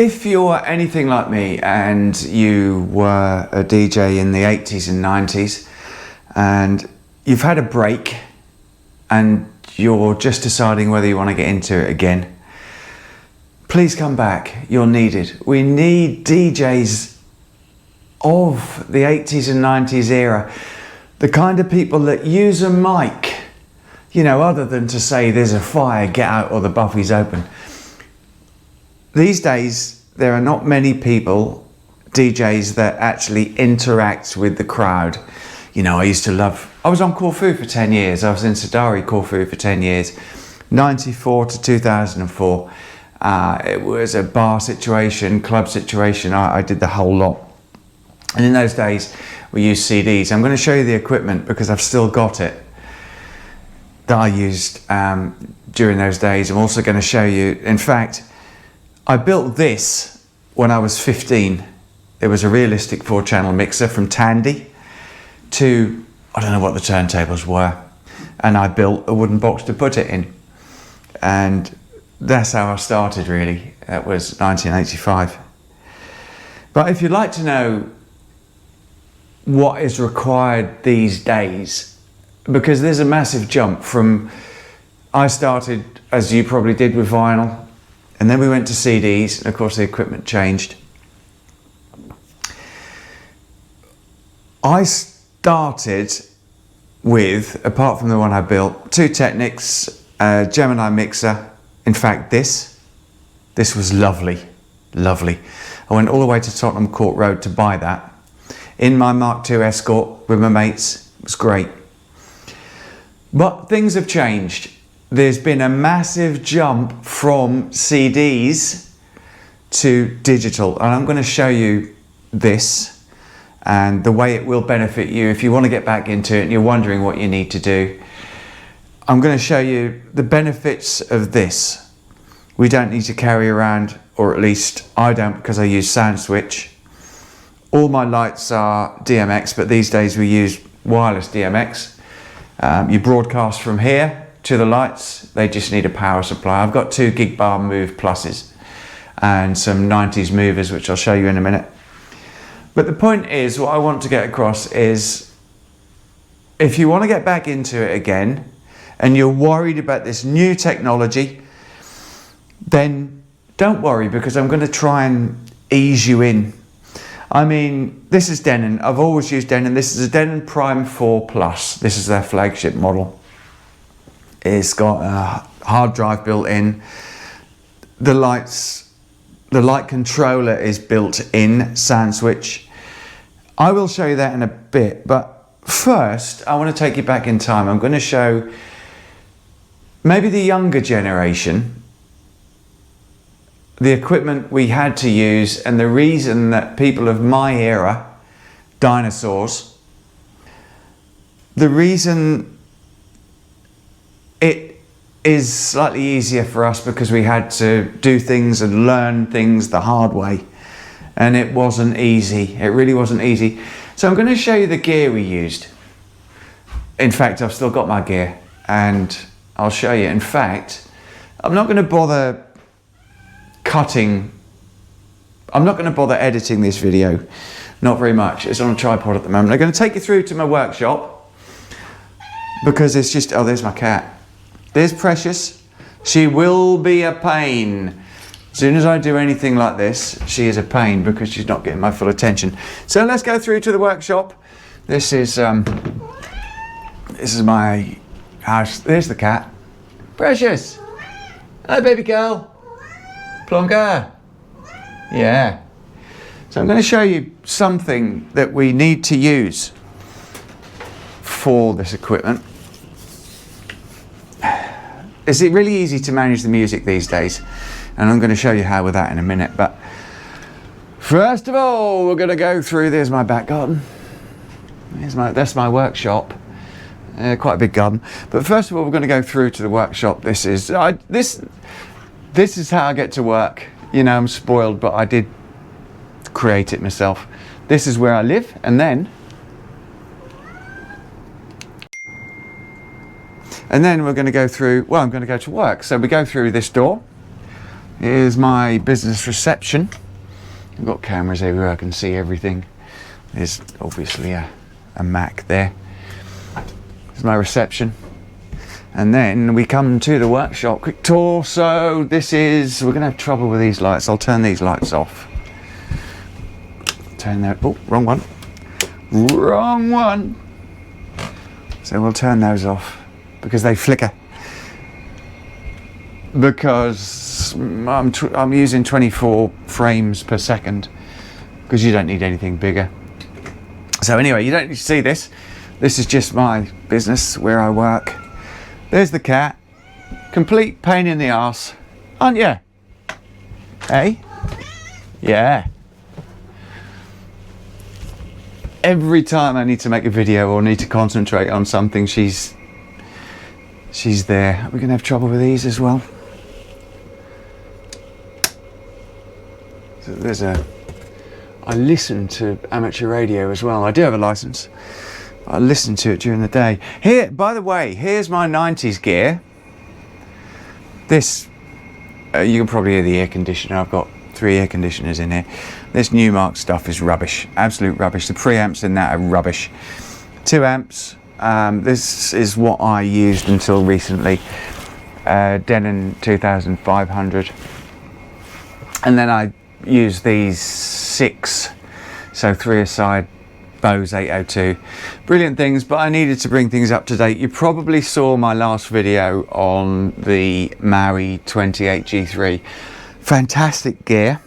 If you're anything like me and you were a DJ in the 80s and 90s and you've had a break and you're just deciding whether you want to get into it again, please come back. You're needed. We need DJs of the 80s and 90s era, the kind of people that use a mic, you know, other than to say there's a fire, get out, or the buffet's open. These days, there are not many people, DJs, that actually interact with the crowd. You know, I was on Corfu for 10 years. I was in Sadari Corfu for 10 years, 94 to 2004. It was a bar situation, club situation. I did the whole lot. And in those days, we used CDs. I'm going to show you the equipment because I've still got it that I used during those days. I'm also going to show you, in fact, I built this when I was 15. It was a realistic 4-channel mixer from Tandy to, I don't know what the turntables were. And I built a wooden box to put it in. And that's how I started, really. That was 1985. But if you'd like to know what is required these days, because there's a massive jump from, I started, as you probably did, with vinyl, and then we went to CDs, and of course the equipment changed. I started with, apart from the one I built, 2 Technics, a Gemini mixer. In fact, this was lovely, lovely. I went all the way to Tottenham Court Road to buy that in my Mark II Escort with my mates. It was great. But things have changed. There's been a massive jump from CDs to digital, and I'm going to show you this and the way it will benefit you if you want to get back into it and you're wondering what you need to do. I'm going to show you the benefits of this. We don't need to carry around, or at least I don't, because I use Soundswitch. All my lights are DMX, but these days we use wireless DMX. You broadcast from here to the lights. They just need a power supply. I've got 2 gig bar move pluses and some 90s movers, which I'll show you in a minute. But the point is, what I want to get across is, if you want to get back into it again and you're worried about this new technology, then don't worry, because I'm going to try and ease you in. I mean, this is Denon. I've always used Denon. This is a Denon Prime 4 Plus. This is their flagship model. It's got a hard drive built in. The light controller is built in Soundswitch. I will show you that in a bit, but first I want to take you back in time. I'm going to show maybe the younger generation the equipment we had to use, and the reason that people of my era, dinosaurs, the reason it is slightly easier for us, because we had to do things and learn things the hard way, and it wasn't easy. It really wasn't easy. So I'm going to show you the gear we used. In fact, I've still got my gear and I'll show you. In fact, I'm not going to bother cutting. I'm not going to bother editing this video. Not very much. It's on a tripod at the moment. I'm going to take you through to my workshop, because it's just, oh, there's my cat. There's Precious. She will be a pain. As soon as I do anything like this, she is a pain, because she's not getting my full attention. So let's go through to the workshop. This is my house. There's the cat. Precious. Hello, baby girl. Plonker. Yeah. So I'm going to show you something that we need to use for this equipment. It's really easy to manage the music these days, and I'm going to show you how with that in a minute. But first of all, we're going to go through. There's my back garden. That's my workshop. Quite a big garden. But first of all, we're going to go through to the workshop. This is how I get to work. You know, I'm spoiled, but I did create it myself. This is where I live, and then we're going to go through, well, I'm going to go to work. So we go through this door, Here's my business reception. I've got cameras everywhere, I can see everything. There's obviously a Mac there. There's my reception. And then we come to the workshop. Quick tour. So this is, we're going to have trouble with these lights. I'll turn these lights off. Turn that, oh, wrong one. Wrong one. So we'll turn those off because they flicker. Because I'm using 24 frames per second because you don't need anything bigger. So anyway, you don't need to see this. This is just my business where I work. There's the cat. Complete pain in the arse, aren't you? Hey? Yeah. Every time I need to make a video or need to concentrate on something, she's there. Are we going to have trouble with these as well? So I listen to amateur radio as well. I do have a license. I listen to it during the day. Here, by the way, here's my 90s gear. This, you can probably hear the air conditioner. I've got 3 air conditioners in here. This Newmark stuff is rubbish, absolute rubbish. The preamps in that are rubbish. 2 amps. This is what I used until recently. Denon 2500. And then I used these 6, so 3 aside. Bose 802, brilliant things, but I needed to bring things up to date. You probably saw my last video on the Maui 28G3, fantastic gear.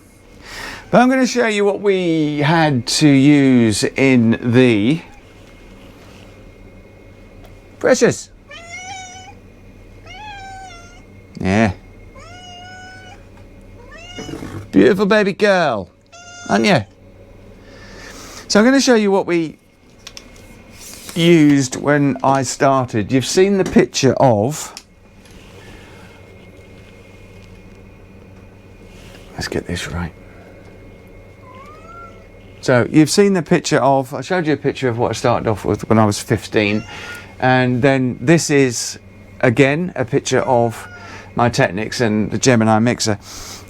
But I'm going to show you what we had to use in the Precious. Yeah, beautiful baby girl, aren't you? So I'm going to show you what we used when I started. You've seen the picture of, let's get this right. So you've seen the picture of, I showed you a picture of what I started off with when I was 15. And then this is, again, a picture of my Technics and the Gemini mixer.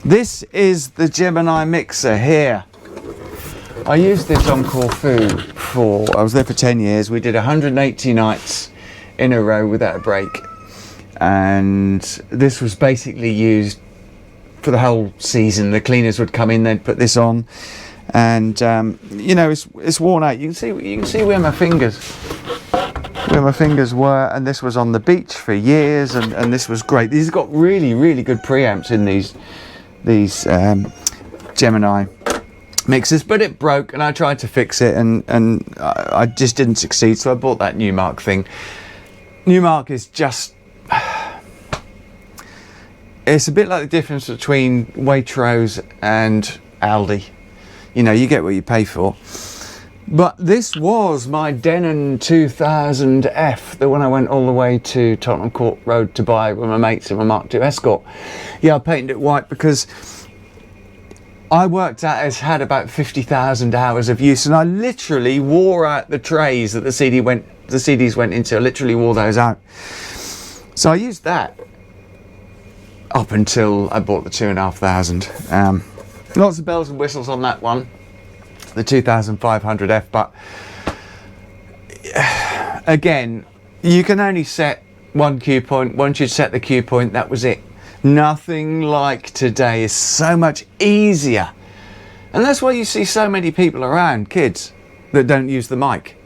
This is the Gemini mixer here. I used this on Corfu I was there for 10 years. We did 180 nights in a row without a break. And this was basically used for the whole season. The cleaners would come in, they'd put this on. And, you know, it's worn out. You can see where my fingers were. And this was on the beach for years. And this was great. These have got really, really good preamps in these Gemini mixers, but it broke and I tried to fix it and I just didn't succeed, so I bought that Newmark thing. Newmark is just, it's a bit like the difference between Waitrose and Aldi. You know, you get what you pay for. But this was my Denon 2000F, the one I went all the way to Tottenham Court Road to buy with my mates in my Mark II Escort. Yeah, I painted it white because I worked out it's had about 50,000 hours of use, and I literally wore out the trays that the CDs went into. I literally wore those out. So I used that up until I bought the 2,500. Lots of bells and whistles on that one, the 2500F, but again, you can only set one cue point. Once you set the cue point, that was it. Nothing like today. Is so much easier, and that's why you see so many people around, kids, that don't use the mic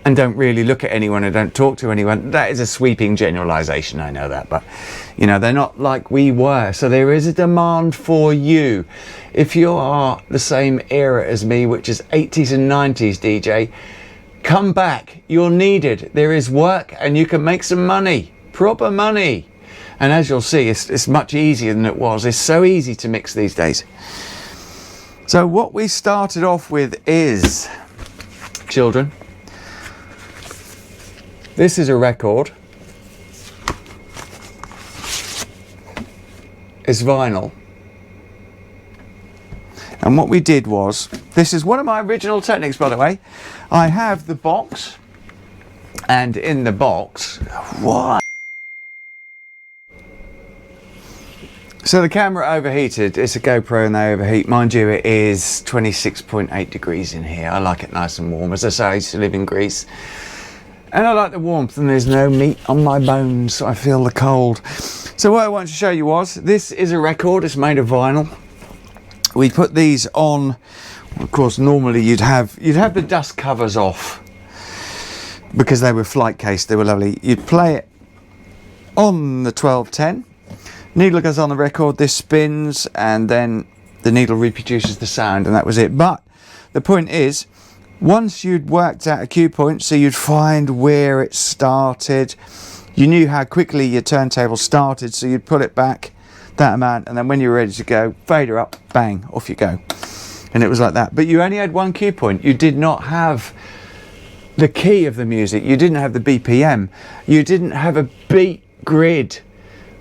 and don't really look at anyone and don't talk to anyone. That is a sweeping generalization, I know that, but you know, they're not like we were. So there is a demand for you. If you are the same era as me, which is 80s and 90s DJ, come back. You're needed. There is work and you can make some money, proper money. And as you'll see, it's much easier than it was. It's so easy to mix these days. So what we started off with is, children, this is a record. It's vinyl. And what we did was, this is one of my original Technics, by the way. I have the box, and in the box, what? So the camera overheated. It's a GoPro and they overheat. Mind you, it is 26.8 degrees in here. I like it nice and warm. As I say, I used to live in Greece. And I like the warmth, and there's no meat on my bones, so I feel the cold. So what I wanted to show you was, this is a record. It's made of vinyl. We put these on. Of course, normally you'd have the dust covers off because they were flight case. They were lovely. You'd play it on the 1210. Needle goes on the record, this spins, and then the needle reproduces the sound, and that was it. But the point is, once you'd worked out a cue point, so you'd find where it started, you knew how quickly your turntable started, so you'd put it back that amount, and then when you were ready to go, fader up, bang, off you go. And it was like that. But you only had one cue point. You did not have the key of the music. You didn't have the BPM. You didn't have a beat grid,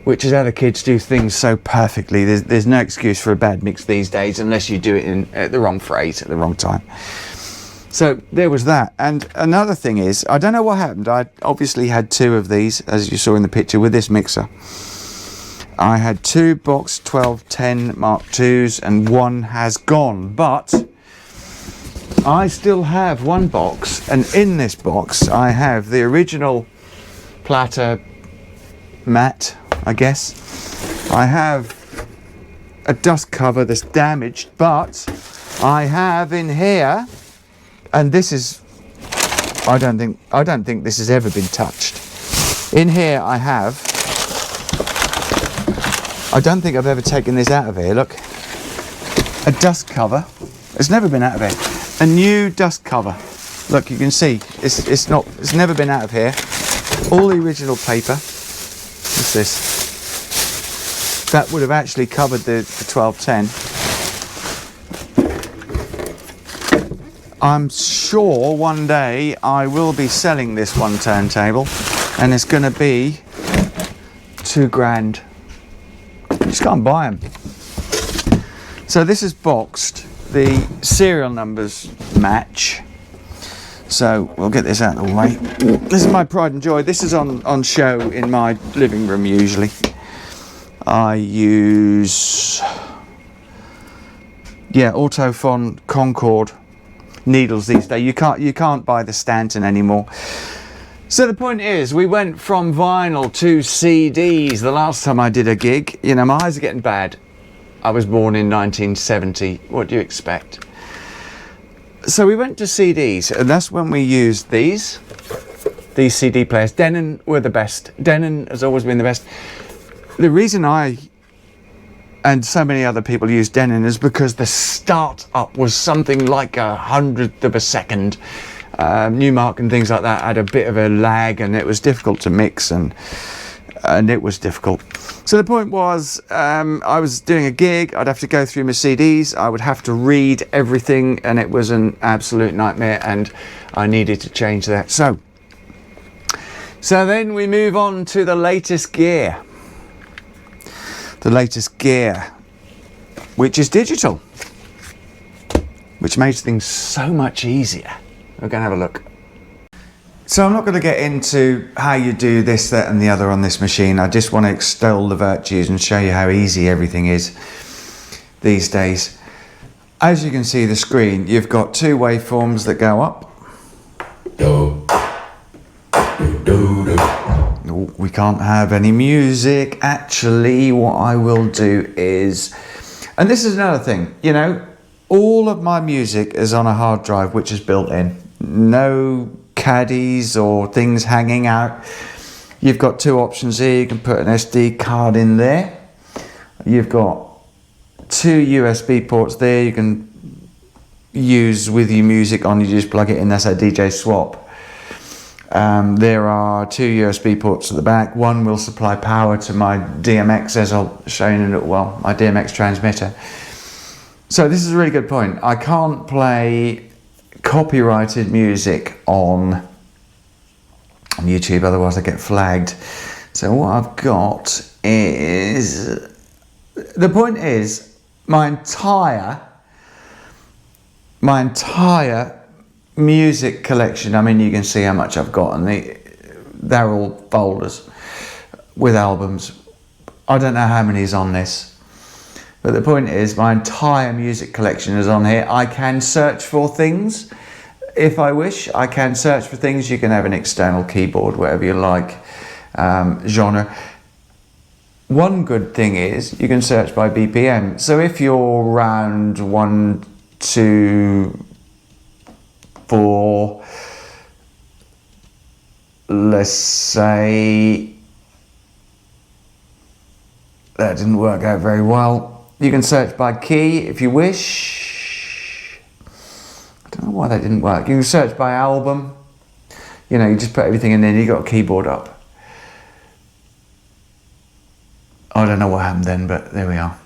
which is how the kids do things so perfectly. There's no excuse for a bad mix these days unless you do it at the wrong phrase at the wrong time. So there was that. And another thing is, I don't know what happened. I obviously had two of these, as you saw in the picture, with this mixer. I had two box 1210 Mark IIs and one has gone, but I still have one box, and in this box I have the original platter mat, I guess. I have a dust cover that's damaged, but I have in here, and this is, I don't think this has ever been touched. In here I don't think I've ever taken this out of here. Look, a dust cover. It's never been out of here. A new dust cover. Look, you can see it's never been out of here. All the original paper. What's this? That would have actually covered the 1210. I'm sure one day I will be selling this one turntable, and it's going to be £2,000. You just can't buy them. So this is boxed. The serial numbers match. So we'll get this out of the way. This is my pride and joy. This is on show in my living room usually. I use Autophon Concord needles these days. You can't buy the Stanton anymore. So the point is, we went from vinyl to CDs. The last time I did a gig, you know, my eyes are getting bad. I was born in 1970. What do you expect? So we went to CDs, and that's when we used these CD players. Denon were the best. Denon has always been the best. The reason I and so many other people use Denon is because the start up was something like 100th of a second. Newmark and things like that had a bit of a lag, and it was difficult to mix, and it was difficult. So the point was, I was doing a gig, I'd have to go through my CDs, I would have to read everything, and it was an absolute nightmare, and I needed to change that. So then we move on to the latest gear. The latest gear, which is digital, which makes things so much easier. We're going to have a look. So I'm not going to get into how you do this, that and the other on this machine. I just want to extol the virtues and show you how easy everything is these days. As you can see the screen, you've got two waveforms that go up. We can't have any music. Actually, what I will do is, and this is another thing, you know, all of my music is on a hard drive which is built in. No caddies or things hanging out. You've got two options here. You can put an SD card in there. You've got two USB ports there you can use with your music on. You just plug it in. That's a DJ swap. There are two USB ports at the back. One will supply power to my DMX, as I'll show you in a little while, my DMX transmitter. So this is a really good point. I can't play copyrighted music on YouTube, otherwise I get flagged. So what I've got is, the point is, my entire music collection, I mean, you can see how much I've got, and they're all folders with albums. I don't know how many is on this. But the point is, my entire music collection is on here. I can search for things if I wish. I can search for things. You can have an external keyboard, whatever you like, genre. One good thing is you can search by BPM. So if you're around 1, 2, 4, let's say, that didn't work out very well. You can search by key if you wish. I don't know why that didn't work. You can search by album. You know, you just put everything in there and you got a keyboard up. I don't know what happened then, but there we are.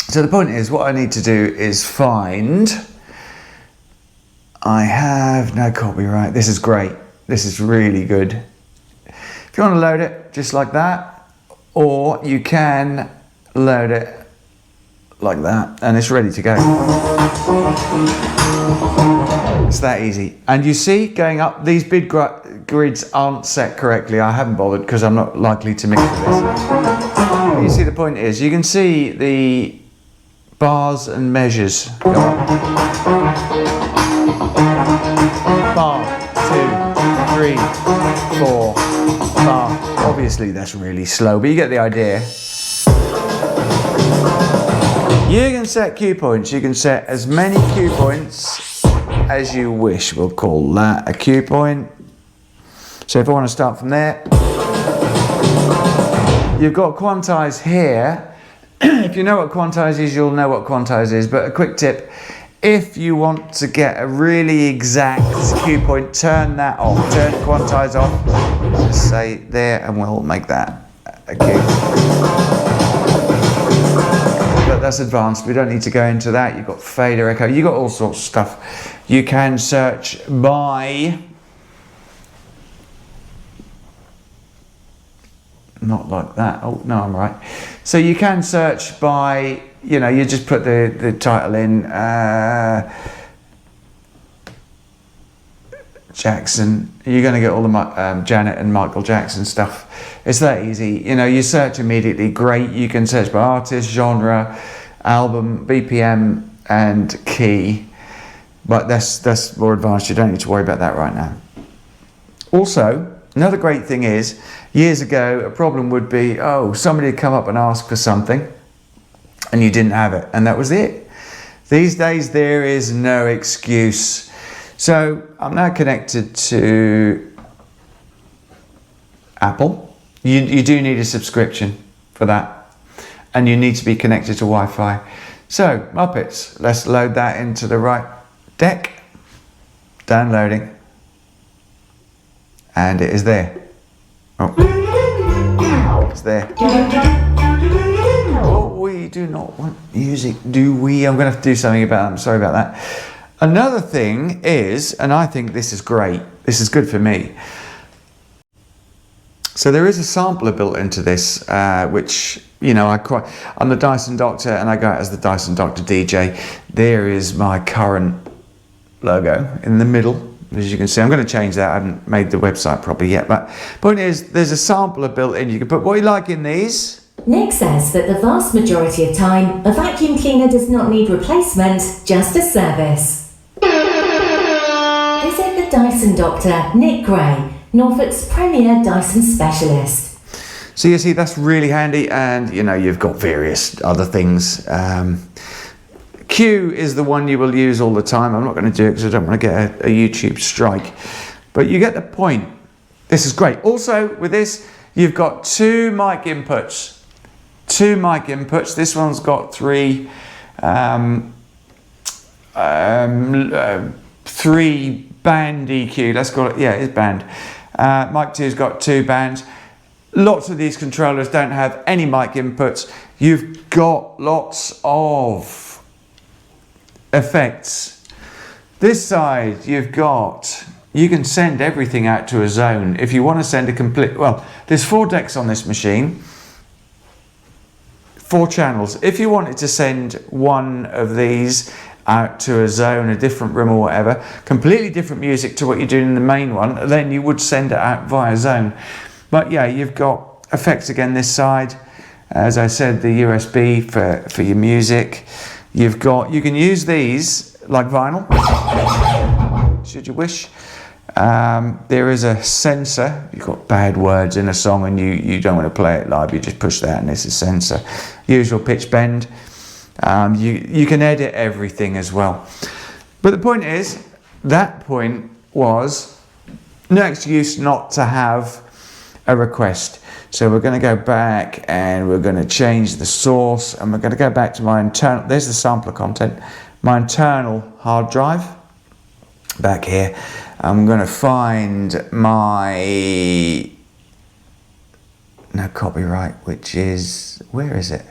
So the point is, what I need to do is find... I have no copyright. This is great. This is really good. If you want to load it just like that, or you can load it like that, and it's ready to go. It's that easy. And you see, going up, these bid grids aren't set correctly. I haven't bothered because I'm not likely to mix with this. You see, the point is, you can see the bars and measures go up. Bar, 2, 3, 4, bar. Obviously that's really slow, but you get the idea. You can set cue points. You can set as many cue points as you wish. We'll call that a cue point. So if I want to start from there, you've got quantize here. If you know what quantize is, you'll know what quantize is. But a quick tip, if you want to get a really exact cue point, turn that off. Turn quantize off. Just say there, and we'll make that a cue. But that's advanced. We don't need to go into that. You've got fader, echo. You've got all sorts of stuff. You can search by... Not like that. Oh, no, I'm right. So you can search by, you know, you just put the title in, Jackson. You're going to get all the Janet and Michael Jackson stuff. It's that easy. You know, you search immediately. Great. You can search by artist, genre, album, BPM, and key. But that's more advanced. You don't need to worry about that right now. Also, another great thing is, years ago, a problem would be, oh, somebody had come up and asked for something, and you didn't have it, and that was it. These days, there is no excuse. So, I'm now connected to Apple. You do need a subscription for that, and you need to be connected to Wi-Fi. So, Muppets, let's load that into the right deck. Downloading. And it is there. Oh, it's there. Oh, we do not want music, do we? I'm going to have to do something about that. I'm sorry about that. Another thing is, and I think this is great, this is good for me. So there is a sampler built into this, which, you know, I'm the Dyson Doctor, and I go out as the Dyson Doctor DJ. There is my current logo in the middle. As you can see, I'm going to change that. I haven't made the website properly yet, but point is, there's a sampler built in. You can put what you like in these. Nick says that the vast majority of time, a vacuum cleaner does not need replacement, just a service. Visit the Dyson Doctor, Nick Gray, Norfolk's premier Dyson specialist. So you see, that's really handy, and you know, you've got various other things. Q is the one you will use all the time. I'm not going to do it because I don't want to get a YouTube strike. But you get the point. This is great. Also, with this, you've got two mic inputs. Two mic inputs. This one's got three band EQ. Let's call it, yeah, it's band. Mic 2's got two bands. Lots of these controllers don't have any mic inputs. You've got lots of effects. This side you can send everything out to a zone. If you want to send a complete, well, there's 4 decks on this machine, 4 channels. If you wanted to send one of these out to a zone, a different room or whatever, completely different music to what you're doing in the main one, then you would send it out via zone. But yeah, you've got effects again this side, As I said, the USB for your music. You can use these like vinyl, should you wish. There is a sensor. You've got bad words in a song and you don't want to play it live, you just push that and it's a sensor. Usual pitch bend. You can edit everything as well. But the point is, that point was no excuse not to have a request. So we're going to go back and we're going to change the source, and we're going to go back to my internal, there's the sampler content, my internal hard drive back here. I'm going to find my no copyright, which is, where is it?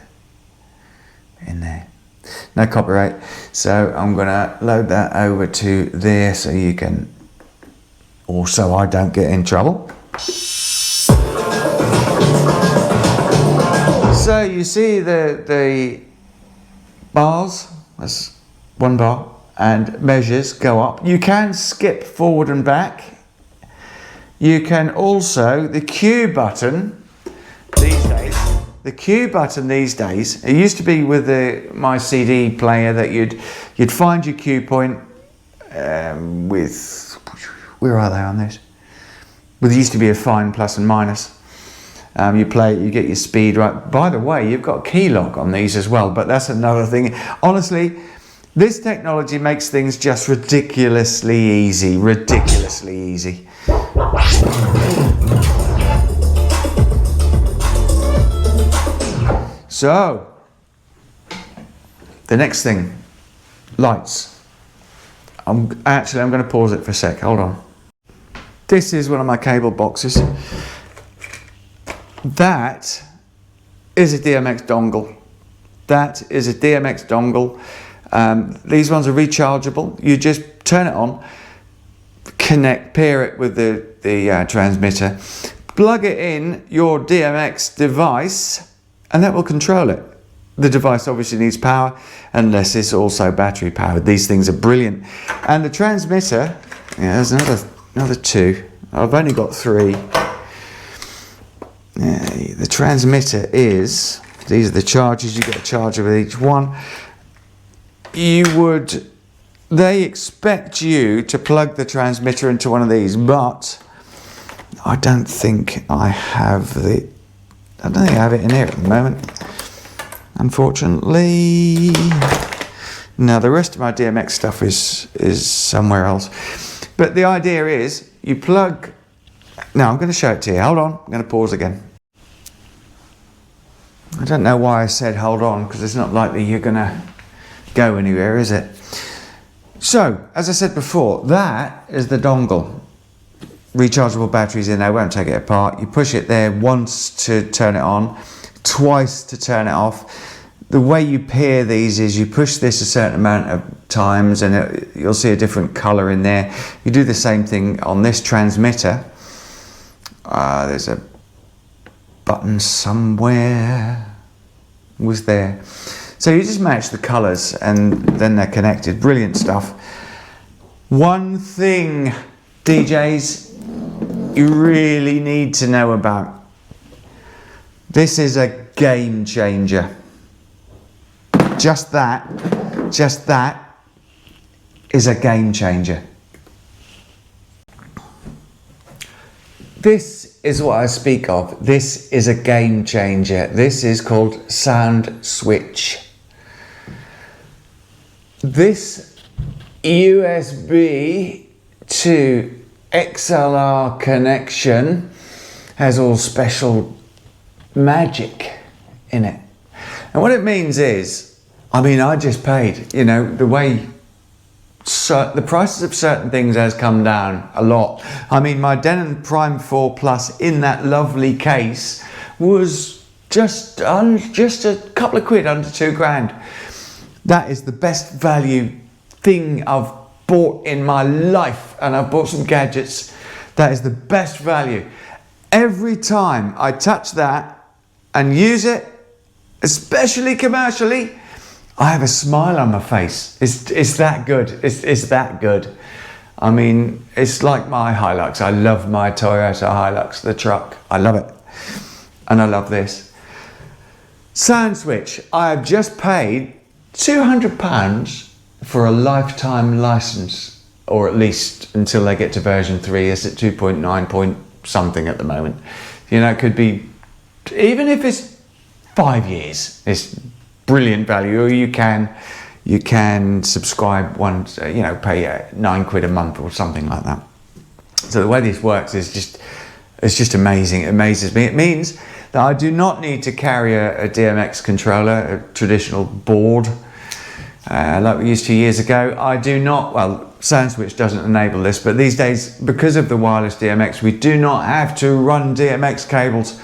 In there. No copyright. So I'm going to load that over to there so you can, also I don't get in trouble. So you see the bars, that's one bar, and measures go up. You can skip forward and back. You can also, the Q button these days, it used to be with my CD player that you'd find your Q point with, where are they on this? Well, there used to be a fine plus and minus. You play it, you get your speed right. By the way, you've got key lock on these as well, but that's another thing. Honestly, this technology makes things just ridiculously easy, So, the next thing, lights. I'm going to pause it for a sec, hold on. This is one of my cable boxes. That is a DMX dongle. These ones are rechargeable. You just turn it on, pair it with the transmitter, plug it in your DMX device, and that will control it. The device obviously needs power, unless it's also battery powered. These things are brilliant. And the transmitter, yeah, there's another two. I've only got three. The transmitter is, these are the chargers, you get a charger with each one. They expect you to plug the transmitter into one of these, but I don't think I have it in here at the moment, unfortunately. Now the rest of my DMX stuff is somewhere else. But the idea is, you plug. Now I'm going to show it to you. Hold on, I'm going to pause again. I don't know why I said hold on, because it's not likely you're going to go anywhere, is it? So, as I said before, that is the dongle. Rechargeable batteries in there, won't take it apart. You push it there once to turn it on, twice to turn it off. The way you pair these is you push this a certain amount of times and you'll see a different color in there. You do the same thing on this transmitter. There's a button somewhere. Was there. So you just match the colors and then they're connected. Brilliant stuff. One thing, DJs, you really need to know about. This is a game changer. Just that is a game changer. This is what I speak of. This is a game changer. This is called Soundswitch. This USB to XLR connection has all special magic in it. And what it means is, I just paid, the way the prices of certain things has come down a lot. My Denon Prime 4 Plus in that lovely case was just a couple of quid, under £2,000. That is the best value thing I've bought in my life, and I've bought some gadgets. That is the best value. Every time I touch that and use it, especially commercially, I have a smile on my face. It's that good. It's that good. It's like my Hilux. I love my Toyota Hilux, the truck. I love it. And I love this. Soundswitch. I have just paid £200 for a lifetime license, or at least until they get to version 3. It's at 2.9 point something at the moment. You know, it could be, even if it's 5 years, it's brilliant value. Or you can subscribe once, you know, pay £9 a month or something like that. So the way this works is it's just amazing. It amazes me. It means that I do not need to carry a DMX controller, a traditional board, like we used to years ago. I do not, well, Soundswitch doesn't enable this, but these days, because of the wireless DMX, we do not have to run DMX cables,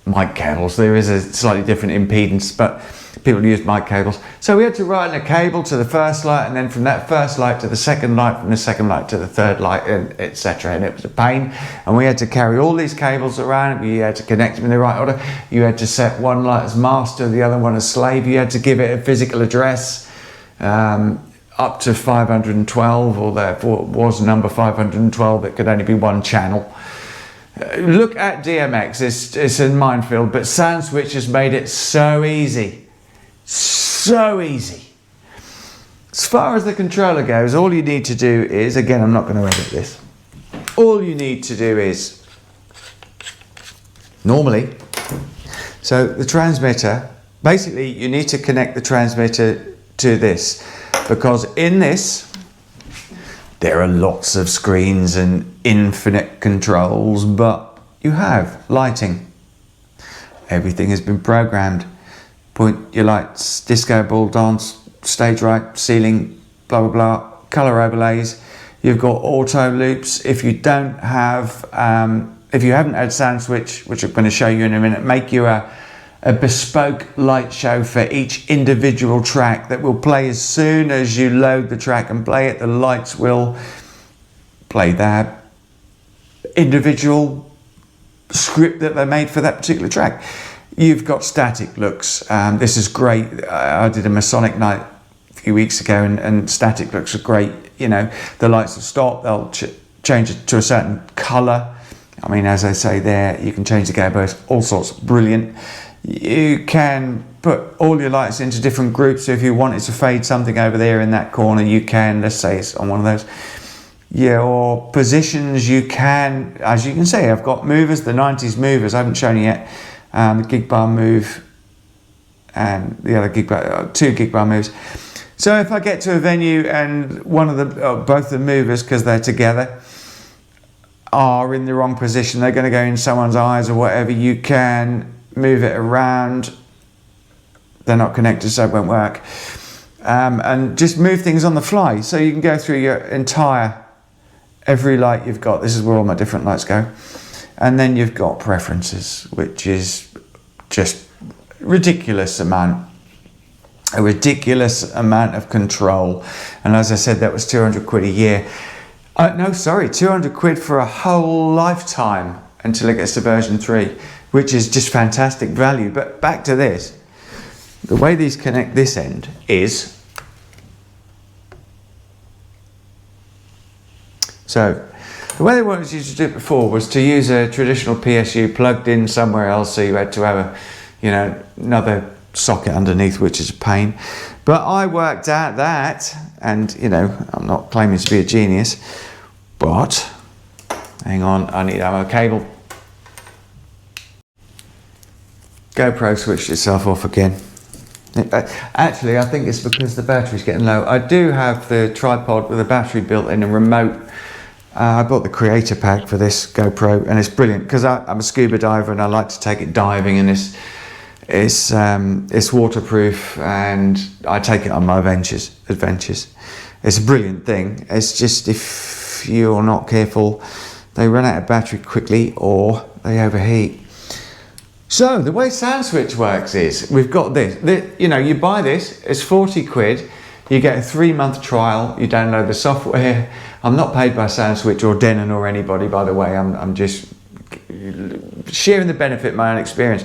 mic cables. There is a slightly different impedance, but people use mic cables. So we had to run a cable to the first light, and then from that first light to the second light, from the second light to the third light, and etc. And it was a pain. And we had to carry all these cables around. We had to connect them in the right order. You had to set one light as master, the other one as slave. You had to give it a physical address up to 512, or therefore it was number 512. It could only be one channel. Look at DMX. It's a minefield, but Soundswitch has made it so easy. So easy. As far as the controller goes, all you need to do is, again, I'm not going to edit this. All you need to do is, normally, so the transmitter, basically you need to connect the transmitter to this, because in this, there are lots of screens and infinite controls, but you have lighting. Everything has been programmed. Point your lights, disco ball, dance, stage right, ceiling, blah, blah, blah, color overlays. You've got auto loops. If you don't have, if you haven't had Soundswitch, which I'm going to show you in a minute, make you a bespoke light show for each individual track that will play as soon as you load the track and play it. The lights will play that individual script that they made for that particular track. You've got static looks. This is great. I did a Masonic night a few weeks ago, and static looks are great. You know, the lights will stop, they'll change it to a certain colour. I mean, as I say there, you can change the gateways, all sorts, brilliant. You can put all your lights into different groups. So if you wanted to fade something over there in that corner, you can. Let's say it's on one of those. Yeah, or positions, you can. As you can see, I've got movers, the 90s movers, I haven't shown you yet. The gig bar move and the other gig bar, 2 gig bar moves. So if I get to a venue and one of the, both the movers, because they're together, are in the wrong position, they're going to go in someone's eyes or whatever, you can move it around. They're not connected, so it won't work. And just move things on the fly. So you can go through your entire, every light you've got. This is where all my different lights go. And then you've got preferences, which is just a ridiculous amount of control. And as I said, that was 200 quid a year. No, sorry, 200 quid for a whole lifetime until it gets to version 3, which is just fantastic value. But back to this, the way these connect this end is, so the way they wanted you to do it before was to use a traditional PSU plugged in somewhere else, so you had to have a, you know, another socket underneath, which is a pain. But I worked out that, and you know, I'm not claiming to be a genius, but hang on, I need ammo cable. GoPro switched itself off again. Actually, I think it's because the battery's getting low. I do have the tripod with a battery built in and remote. I bought the creator pack for this GoPro, and it's brilliant because I'm a scuba diver and I like to take it diving, and it's waterproof, and I take it on my adventures. It's a brilliant thing. It's just if you're not careful, they run out of battery quickly or they overheat. So the way Soundswitch works is we've got this. You know, you buy this, it's 40 quid. You get a 3-month trial, you download the software. I'm not paid by Soundswitch or Denon or anybody, by the way. I'm just sharing the benefit of my own experience.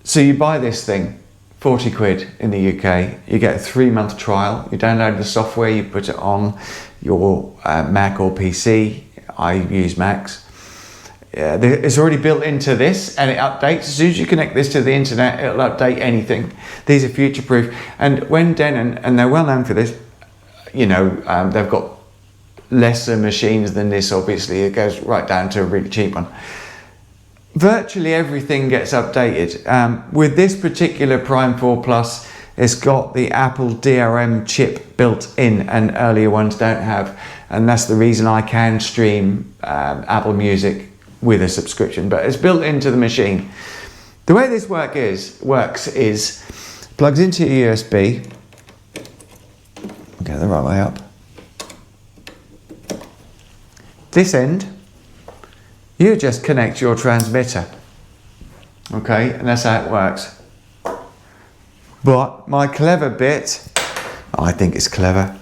So you buy this thing, 40 quid in the UK. You get a 3-month trial. You download the software, you put it on your Mac or PC. I use Macs. It's already built into this, and it updates. As soon as you connect this to the internet, it'll update anything. These are future-proof. And when Denon, and they're well known for this, you know, they've got lesser machines than this, obviously. It goes right down to a really cheap one. Virtually everything gets updated. With this particular Prime 4 Plus, it's got the Apple DRM chip built in, and earlier ones don't have. And that's the reason I can stream Apple Music with a subscription, but it's built into the machine. The way this works is plugs into your USB. Get the right way up. This end, you just connect your transmitter. Okay, and that's how it works. But my clever bit, I think it's clever,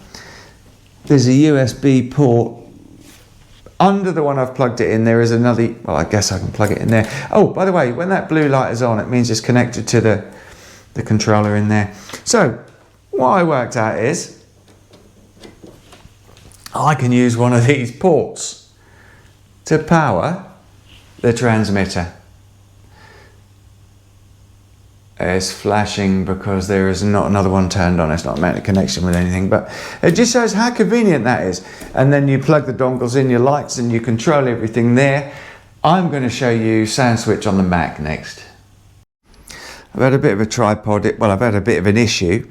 there's a USB port under the one I've plugged it in. There is another, well, I guess I can plug it in there. Oh, by the way, when that blue light is on, it means it's connected to the controller in there. So what I worked out is I can use one of these ports to power the transmitter. It's flashing because there is not another one turned on. It's not meant a connection with anything, but it just shows how convenient that is. And then you plug the dongles in your lights and you control everything there. I'm going to show you Soundswitch on the Mac next. I've had a bit of a tripod, well, I've had a bit of an issue.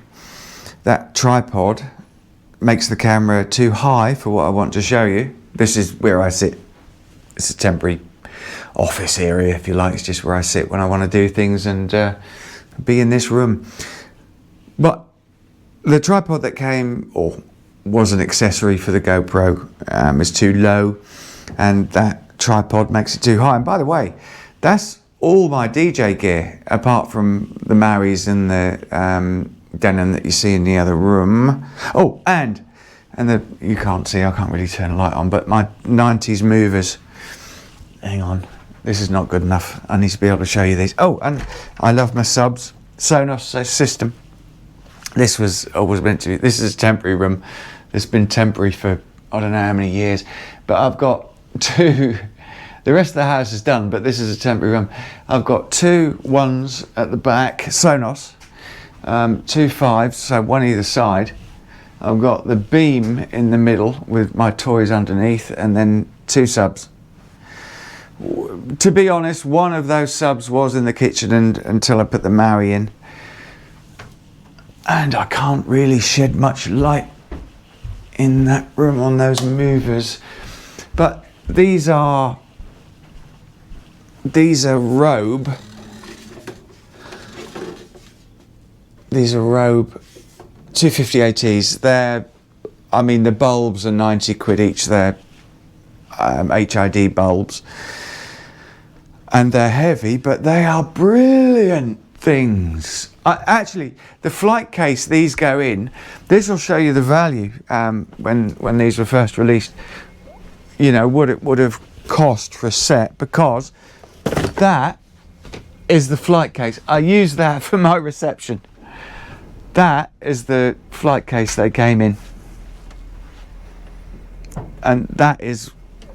That tripod makes the camera too high for what I want to show you. This is where I sit. It's a temporary office area, if you like. It's just where I sit when I want to do things and be in this room. But the tripod that came, or was an accessory for the GoPro, is too low, and that tripod makes it too high. And by the way, that's all my DJ gear, apart from the Maoris and the Denon that you see in the other room. Oh, and you can't see, I can't really turn a light on, but my 90s movers. Hang on. This is not good enough. I need to be able to show you these. Oh, and I love my subs. Sonos system. This was always meant to be, this is a temporary room. It's been temporary for I don't know how many years. But I've got two, the rest of the house is done, but this is a temporary room. I've got two ones at the back, Sonos, two fives, so one either side. I've got the beam in the middle with my toys underneath, and then two subs. To be honest, one of those subs was in the kitchen until I put the Maui in. And I can't really shed much light in that room on those movers. But these are Robe. These are Robe 250ATs. I mean, the bulbs are 90 quid each. They're HID bulbs. And they're heavy, but they are brilliant things. Actually, the flight case these go in, this will show you the value when these were first released. You know, what it would have cost for a set, because that is the flight case. I use that for my reception. That is the flight case they came in. And that is,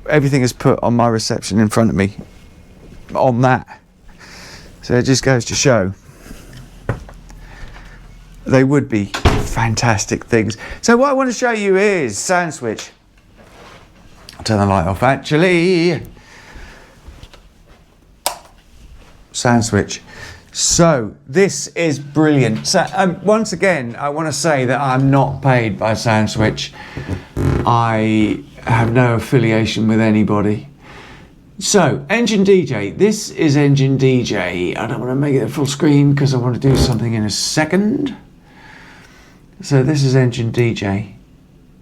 everything is put on my reception in front of me. On that, so it just goes to show they would be fantastic things. So what I want to show you is Soundswitch. I'll turn the light off actually. Soundswitch. So this is brilliant. So once again, I want to say that I'm not paid by Soundswitch. I have no affiliation with anybody. So, Engine DJ. This is Engine DJ. I don't want to make it a full screen because I want to do something in a second. So this is Engine DJ.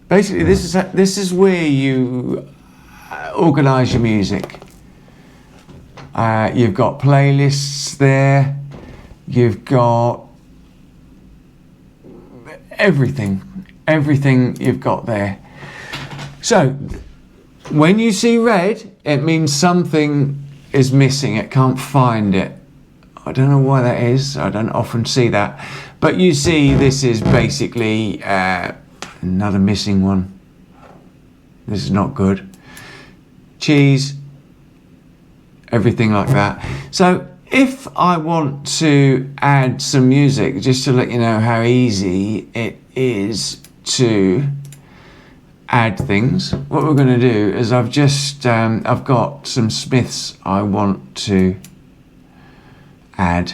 Basically, this is where you organise your music. You've got playlists there. You've got everything you've got there. So, when you see red, it means something is missing. It can't find it. I don't know why that is. I don't often see that. But you see, this is basically another missing one. This is not good. Cheese. everything like that. So if I want to add some music, just to let you know how easy it is to add things, what we're going to do is I've got some Smiths I want to add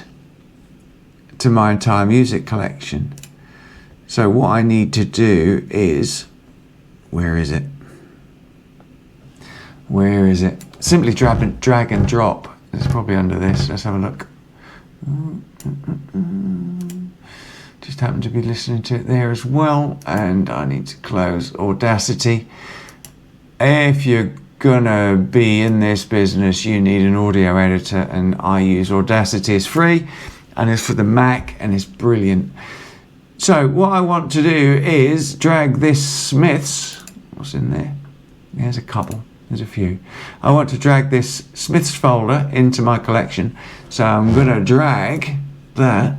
to my entire music collection. So what I need to do is, where is it? Simply drag and drop. It's probably under this. Let's have a look. Just happen to be listening to it there as well, and I need to close Audacity. If you're gonna be in this business, you need an audio editor, and I use Audacity. It's free and it's for the Mac and it's brilliant. So what I want to do is drag this Smiths, what's in there? There's a couple, there's a few. I want to drag this Smiths folder into my collection. So I'm gonna drag that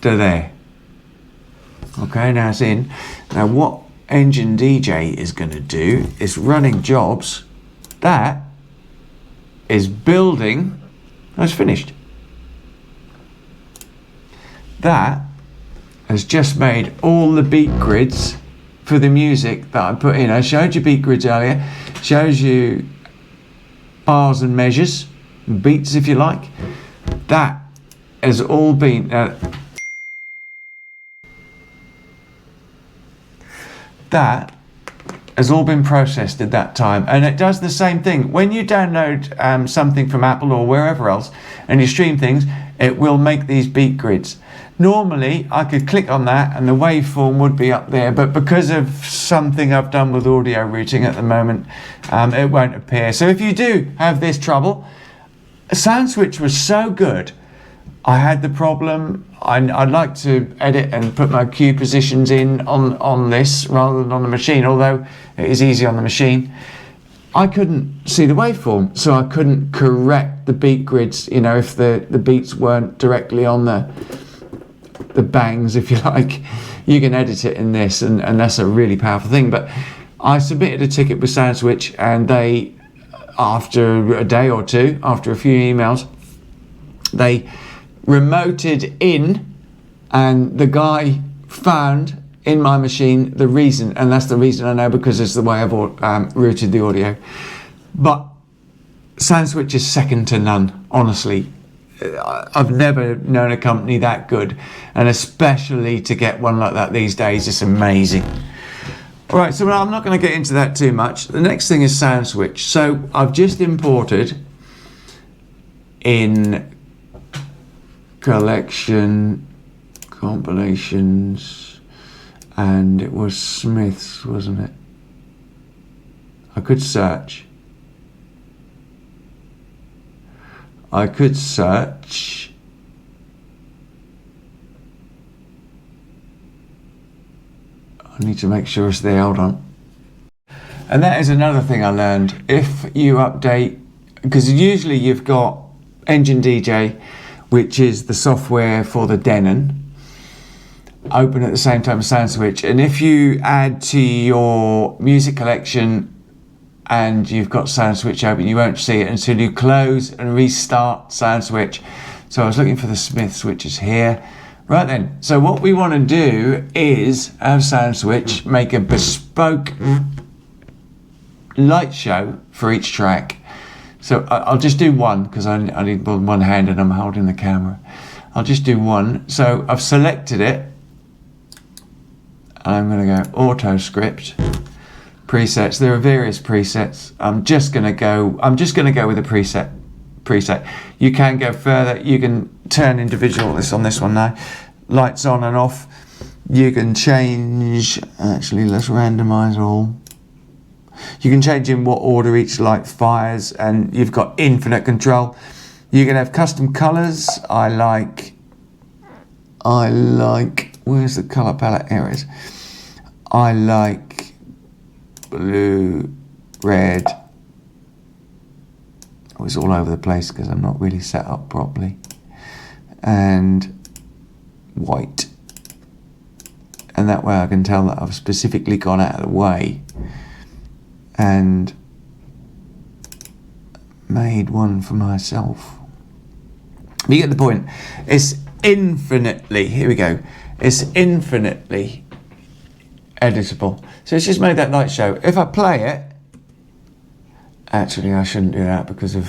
to there. Okay, now it's in. Now what Engine DJ is going to do is running jobs. That is building. That's finished. That has just made all the beat grids for the music that I put in. I showed you beat grids earlier. Shows you bars and measures, and beats if you like. That has all been that has all been processed at that time, and it does the same thing when you download something from Apple or wherever else and you stream things. It will make these beat grids. Normally I could click on that and the waveform would be up there, but because of something I've done with audio routing at the moment, it won't appear. So if you do have this trouble, Soundswitch was so good. I had the problem. I'd like to edit and put my cue positions in on this rather than on the machine, although it is easy on the machine. I couldn't see the waveform, so I couldn't correct the beat grids, you know, if the beats weren't directly on the bangs, if you like. You can edit it in this, and that's a really powerful thing. But I submitted a ticket with Soundswitch, and they, after a day or two, after a few emails, they remoted in, and the guy found in my machine the reason, and that's the reason I know, because it's the way I've routed the audio. But Soundswitch is second to none, honestly. I've never known a company that good, and especially to get one like that these days, it's amazing. All right, so I'm not going to get into that too much. The next thing is Soundswitch. So I've just imported in collection, compilations, and it was Smiths, wasn't it? I could search. I need to make sure it's there, hold on. And that is another thing I learned. If you update, because usually you've got Engine DJ, which is the software for the Denon, open at the same time as Soundswitch. And if you add to your music collection and you've got Soundswitch open, you won't see it until you close and restart Soundswitch. So I was looking for the Smiths, which is here. Right then, so what we want to do is have Soundswitch make a bespoke light show for each track. So I'll just do one, because I need one hand and I'm holding the camera. I'll just do one. So I've selected it. I'm going to go auto script presets. There are various presets. I'm just going to go with a preset. You can go further. You can turn individual on this one now. Lights on and off. You can change. Actually, let's randomize all. You can change in what order each light fires, and you've got infinite control. You can have custom colors. I like, where's the color palette? Here it is. I like blue, red. Oh, it's all over the place because I'm not really set up properly. And white. And that way I can tell that I've specifically gone out of the way and made one for myself. You get the point. It's infinitely, here we go, it's infinitely editable. So it's just made that light show. If I play it, actually I shouldn't do that because of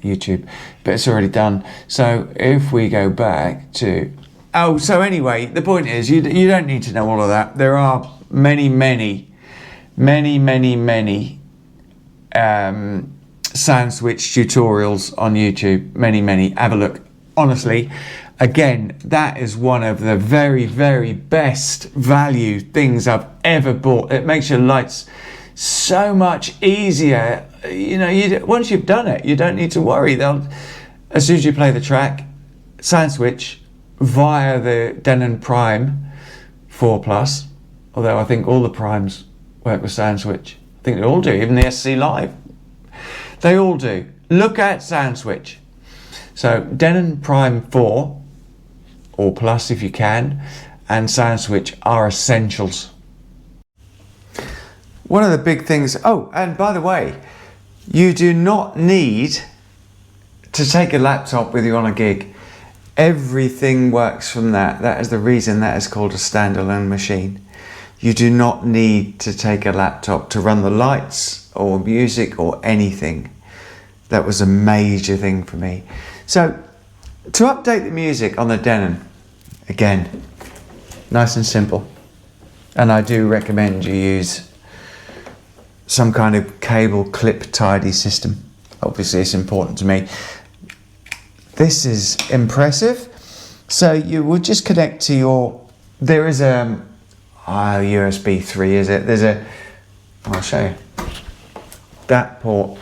YouTube, but it's already done. So if we go back to, so anyway, the point is you don't need to know all of that. There are many Soundswitch tutorials on YouTube, many. Have a look. Honestly, again, that is one of the very best value things I've ever bought. It makes your lights so much easier. You know, once you've done it, you don't need to worry. As soon as you play the track, Soundswitch via the Denon Prime 4+, although I think all the Primes work with Soundswitch. I think they all do, even the SC Live. They all do. Look at Soundswitch. So Denon Prime 4 or Plus if you can, and Soundswitch are essentials. One of the big things, and by the way, you do not need to take a laptop with you on a gig. Everything works from that. That is the reason that is called a standalone machine. You do not need to take a laptop to run the lights or music or anything. That was a major thing for me. So to update the music on the Denon, again, nice and simple. And I do recommend you use some kind of cable clip tidy system. Obviously it's important to me. This is impressive. So you would just connect to your, there is a USB 3, is it? I'll show you. That port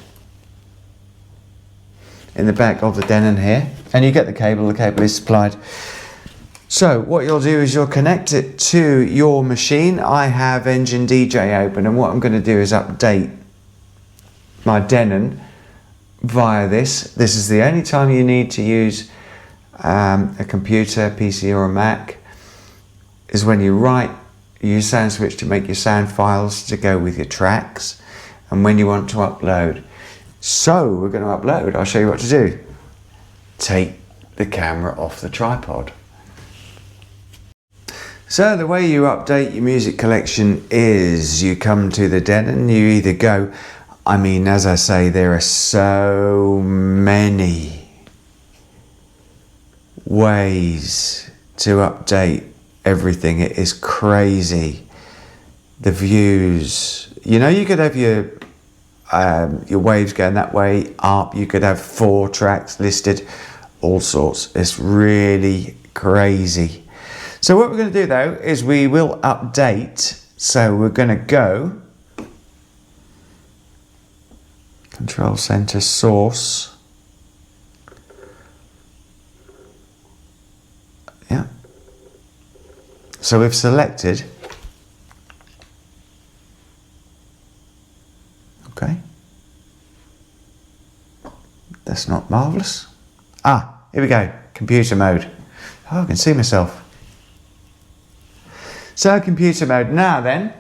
in the back of the Denon here, and you get the cable is supplied. So what you'll do is you'll connect it to your machine. I have Engine DJ open, and what I'm going to do is update my Denon via this. This is the only time you need to use a computer, PC or a Mac, is when you use Soundswitch to make your sound files to go with your tracks, and when you want to upload. So we're going to upload. I'll show you what to do. Take the camera off the tripod. So the way you update your music collection is you come to the Denon, you either go, as I say, there are so many ways to update everything. It is crazy. The views, you could have your waves going that way up. You could have 4 tracks listed, all sorts. It's really crazy. So what we're going to do though is we will update. So we're going to go Control Center Source. Yeah. So we've selected. Okay. That's not marvelous. Here we go. Computer mode. I can see myself. So computer mode. Now then,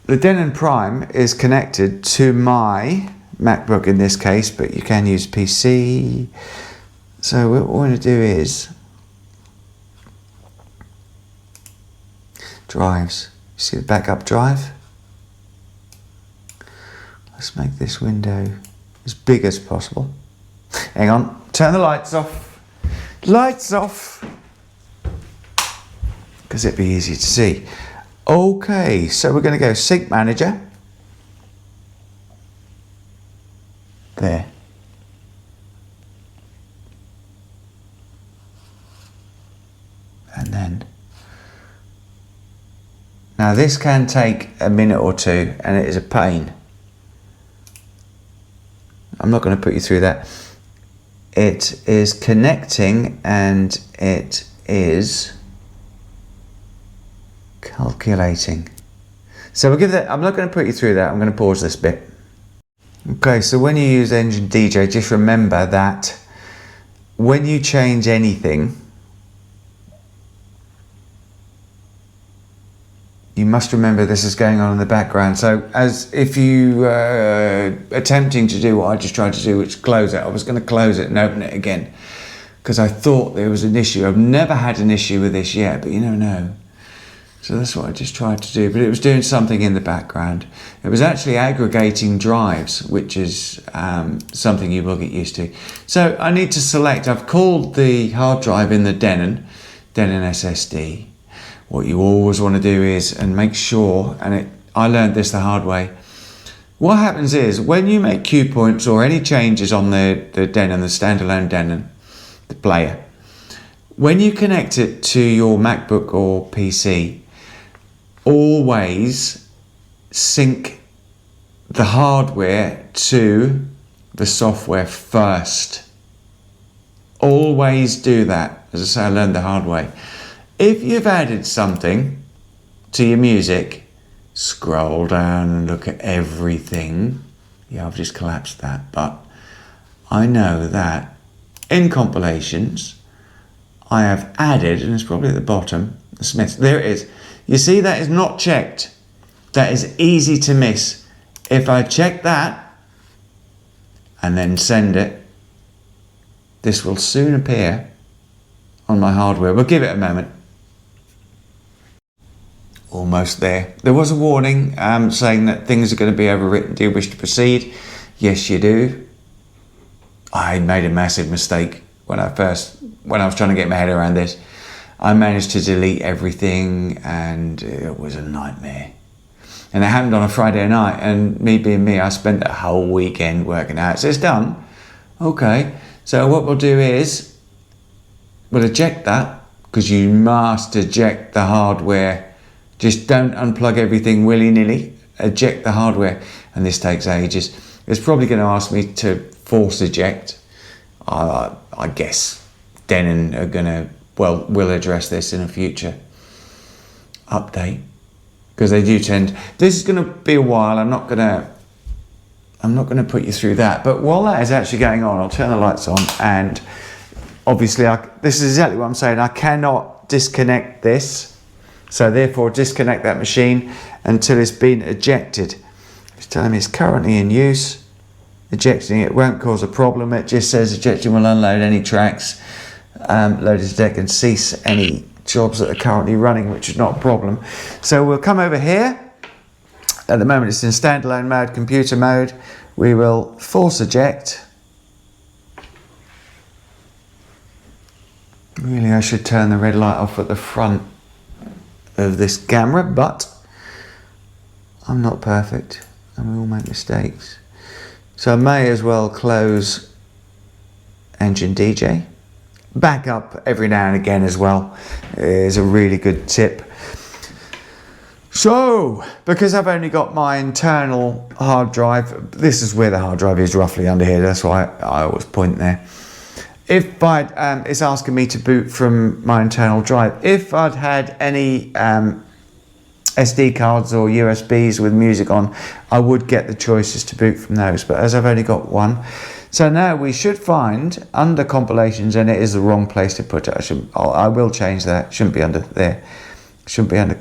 the Denon Prime is connected to my MacBook in this case, but you can use PC. So what we're going to do is drives. You see the backup drive? Let's make this window as big as possible. Hang on, turn the lights off. Lights off. Because it'd be easy to see. Okay, so we're going to go Sync Manager. There. And then, now this can take a minute or two, and it is a pain. I'm not going to put you through that. It is connecting and it is calculating. So we'll give that, I'm not going to put you through that, I'm going to pause this bit. Okay, so when you use Engine DJ, just remember that when you change anything, you must remember this is going on in the background. So as if you attempting to do what I just tried to do, which close it, I was going to close it and open it again because I thought there was an issue. I've never had an issue with this yet, but you never know. So that's what I just tried to do, but it was doing something in the background. It was actually aggregating drives, which is something you will get used to. So I need to select, I've called the hard drive in the Denon SSD. What you always want to do is, and make sure, I learned this the hard way. What happens is, when you make cue points or any changes on the Denon, the standalone Denon, the player, when you connect it to your MacBook or PC, always sync the hardware to the software first. Always do that. As I say, I learned the hard way. If you've added something to your music, scroll down and look at everything. Yeah, I've just collapsed that, but I know that in compilations, I have added, and it's probably at the bottom, the Smiths. There it is. You see, that is not checked. That is easy to miss. If I check that and then send it, this will soon appear on my hardware. We'll give it a moment. Almost there. There was a warning saying that things are going to be overwritten. Do you wish to proceed? Yes, you do. I made a massive mistake when I was trying to get my head around this. I managed to delete everything and it was a nightmare. And it happened on a Friday night, and me being me, I spent the whole weekend working out. So it's done. Okay. So what we'll do is we'll eject that, because you must eject the hardware. Just don't unplug everything willy-nilly. Eject the hardware, and this takes ages. It's probably going to ask me to force eject. I guess Denon are going to, will address this in a future update, because they do tend. This is going to be a while. I'm not going to put you through that. But while that is actually going on, I'll turn the lights on, and obviously this is exactly what I'm saying. I cannot disconnect this. So therefore disconnect that machine until it's been ejected. It's telling me it's currently in use. Ejecting it won't cause a problem. It just says ejecting will unload any tracks, load as deck, and cease any jobs that are currently running, which is not a problem. So we'll come over here. At the moment it's in standalone mode, computer mode. We will force eject. Really, I should turn the red light off at the front of this camera, but I'm not perfect and we all make mistakes. So I may as well close Engine DJ. Back up every now and again as well is a really good tip. So, because I've only got my internal hard drive, this is where the hard drive is, roughly under here, that's why I always point there. If it's asking me to boot from my internal drive. If I'd had any SD cards or USBs with music on, I would get the choices to boot from those. But as I've only got one, so now we should find under compilations, and it is the wrong place to put it. I will change that. It shouldn't be under there. It shouldn't be under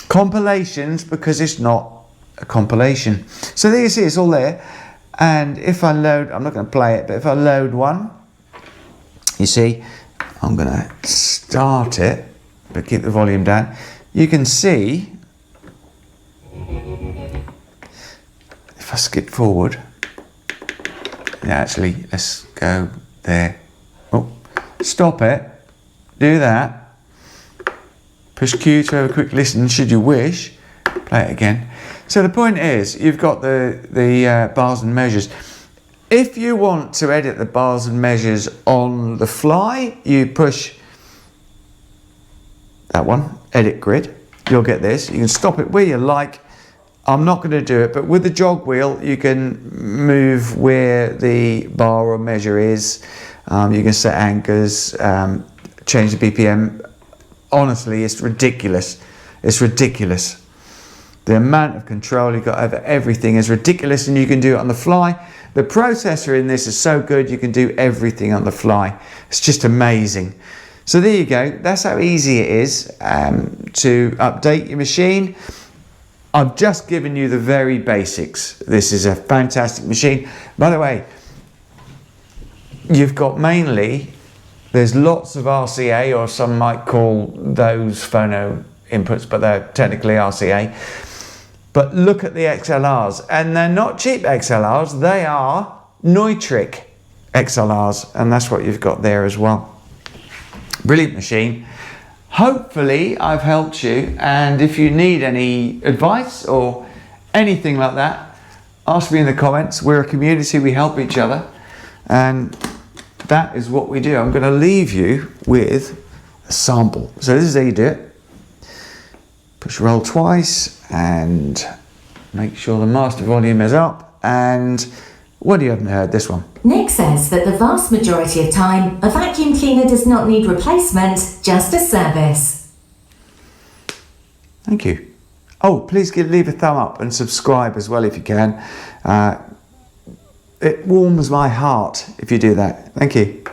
compilations, because it's not a compilation. So there you see, it's all there. And if I load, I'm not going to play it, but if I load one, you see, I'm going to start it, but keep the volume down. You can see, if I skip forward, yeah, actually, let's go there. Oh, stop it, do that, push Q to have a quick listen, should you wish, play it again. So the point is, you've got the bars and measures. If you want to edit the bars and measures on the fly, you push that one, edit grid. You'll get this. You can stop it where you like. I'm not going to do it, but with the jog wheel, you can move where the bar or measure is. You can set anchors, change the BPM. Honestly, it's ridiculous. It's ridiculous. The amount of control you've got over everything is ridiculous, and you can do it on the fly. The processor in this is so good, you can do everything on the fly. It's just amazing. So there you go. That's how easy it is to update your machine. I've just given you the very basics. This is a fantastic machine. By the way, you've got mainly, there's lots of RCA, or some might call those phono inputs, but they're technically RCA. But look at the XLRs, and they're not cheap XLRs, they are Neutrik XLRs, and that's what you've got there as well. Brilliant machine. Hopefully I've helped you, and if you need any advice or anything like that, ask me in the comments. We're a community, we help each other, and that is what we do. I'm going to leave you with a sample. So this is how you do it. Push roll twice and make sure the master volume is up. And what, you haven't heard this one? Nick says that the vast majority of time, a vacuum cleaner does not need replacement, just a service. Thank you. Oh, please leave a thumb up and subscribe as well if you can. It warms my heart if you do that. Thank you.